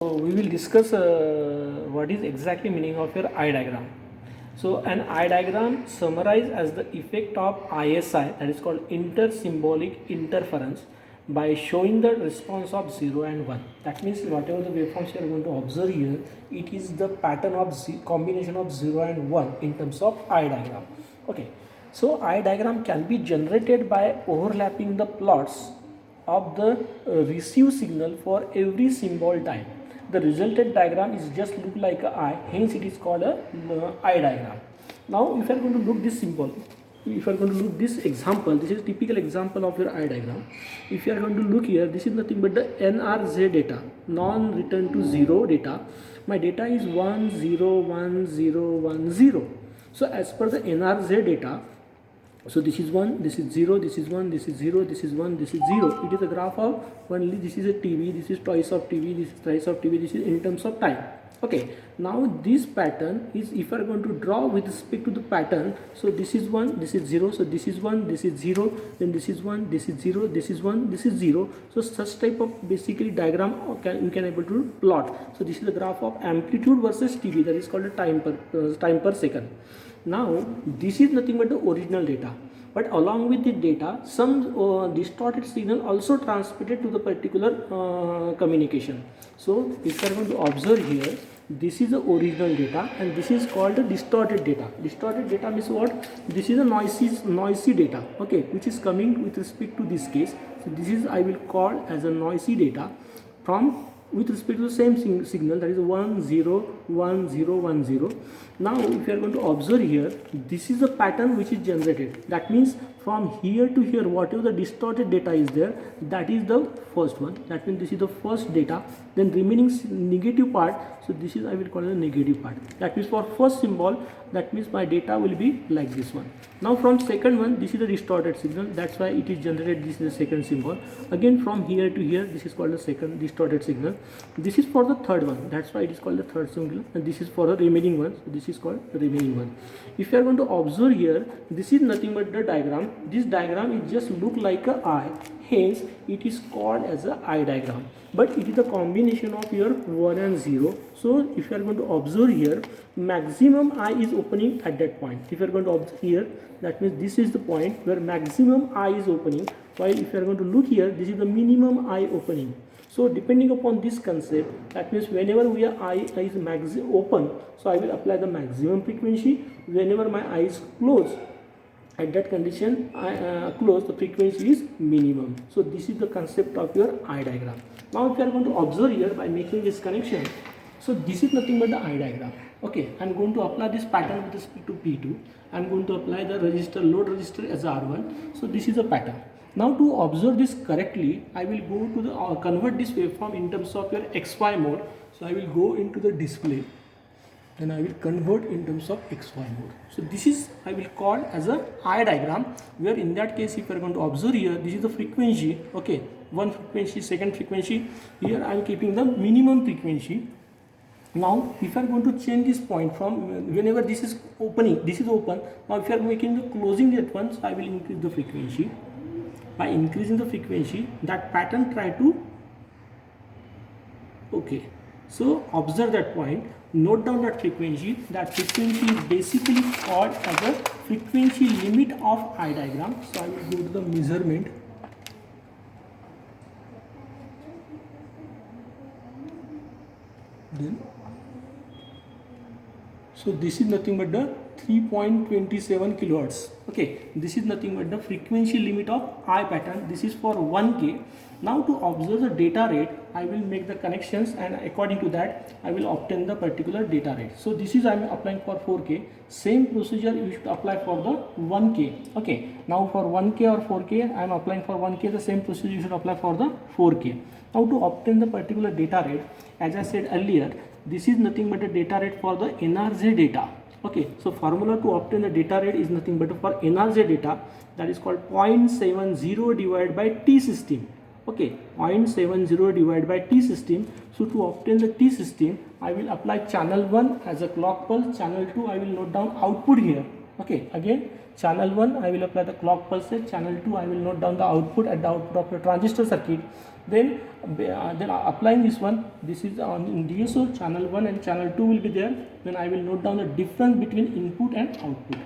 So we will discuss what is exactly meaning of your eye diagram. So an eye diagram summarized as the effect of ISI, that is called intersymbolic interference, by showing the response of 0 and 1. That means whatever the waveforms you are going to observe here, it is the pattern of combination of 0 and 1 in terms of eye diagram. Okay, so eye diagram can be generated by overlapping the plots of the receive signal for every symbol time. The resultant diagram is just look like a eye, hence it is called a eye diagram. Now if you are going to look this symbol, if you are going to look this example, this is a typical example of your eye diagram. If you are going to look here, this is nothing but the NRZ data, non return to 0 data. My data is 1 0 1 0 1 0. So as per the NRZ data, so this is 1, this is 0, this is 1, this is 0, this is 1, this is 0. It is a graph of only this is a TV, this is twice of TV, this is thrice of TV, this is in terms of time. Okay, now this pattern is, if you are going to draw with respect to the pattern, so this is 1, this is 0, so this is 1, this is 0, then this is 1, this is 0, this is 1, this is 0. So such type of basically diagram you can able to plot. So this is the graph of amplitude versus TV, that is called a time per second. Now this is nothing but the original data, but along with the data some distorted signal also transmitted to the particular communication. So if you are going to observe here, this is the original data and this is called the distorted data. Distorted data means what? This is a noisy data, okay, which is coming with respect to this case. So this is I will call as a noisy data from with respect to the same signal, that is 1 0 1 0 1 0. Now if you are going to observe here, this is the pattern which is generated. That means from here to here whatever the distorted data is there, that is the first one. That means this is the first data, then remaining negative part, so this is I will call it the negative part. That means for first symbol, that means my data will be like this one. Now from second one, this is the distorted signal, that's why it is generated, this is the second symbol. Again from here to here, this is called the second distorted signal. This is for the third one, that's why it is called the third signal, and this is for the remaining one, so this is called the remaining one. If you are going to observe here, this is nothing but the diagram. This diagram is just look like a eye, hence it is called as a eye diagram, but it is a combination of your 1 and 0. So if you are going to observe here, maximum eye is opening at that point. If you are going to observe here, that means this is the point where maximum eye is opening, while if you are going to look here, this is the minimum eye opening. So depending upon this concept, that means whenever your eye is open, so I will apply the maximum frequency. Whenever my eye is closed, at that condition close, the frequency is minimum. So this is the concept of your eye diagram. Now if you are going to observe here by making this connection, so this is nothing but the eye diagram. Okay, I am going to apply this pattern with respect to P2. I am going to apply the resistor, load resistor as R1. So this is a pattern. Now to observe this correctly, I will go to the convert this waveform in terms of your XY mode. So I will go into the display, then I will convert in terms of XY mode. So this is I will call as a eye diagram, where in that case if you are going to observe here, this is the frequency, okay, one frequency, second frequency. Here I am keeping the minimum frequency. Now if you are going to change this point from whenever this is opening, this is open. Now if you are making the closing that one, so I will increase the frequency. By increasing the frequency, that pattern try to, okay, so observe that point, note down that frequency. That frequency is basically called as a frequency limit of eye diagram. So I will go to the measurement, then so this is nothing but the 3.27 kilohertz. Okay, this is nothing but the frequency limit of eye pattern. This is for 1K. Now to observe the data rate, I will make the connections, and according to that I will obtain the particular data rate. So this is I am applying for 4K. Same procedure you should apply for the 1K. Okay, now for 1K or 4K, I am applying for 1K. The same procedure you should apply for the 4K. Now to obtain the particular data rate, as I said earlier, this is nothing but the data rate for the NRZ data. Okay, so formula to obtain the data rate is nothing but for NRZ data, that is called 0.70 divided by T system. Okay, 0.70 divided by T system. So to obtain the T system, I will apply channel 1 as a clock pulse, channel 2 I will note down output here. Okay, again channel 1 I will apply the clock pulse, channel 2 I will note down the output at the output of the transistor circuit. Then then applying this one, this is on in DSO channel 1 and channel 2 will be there. Then I will note down the difference between input and output.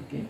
Okay.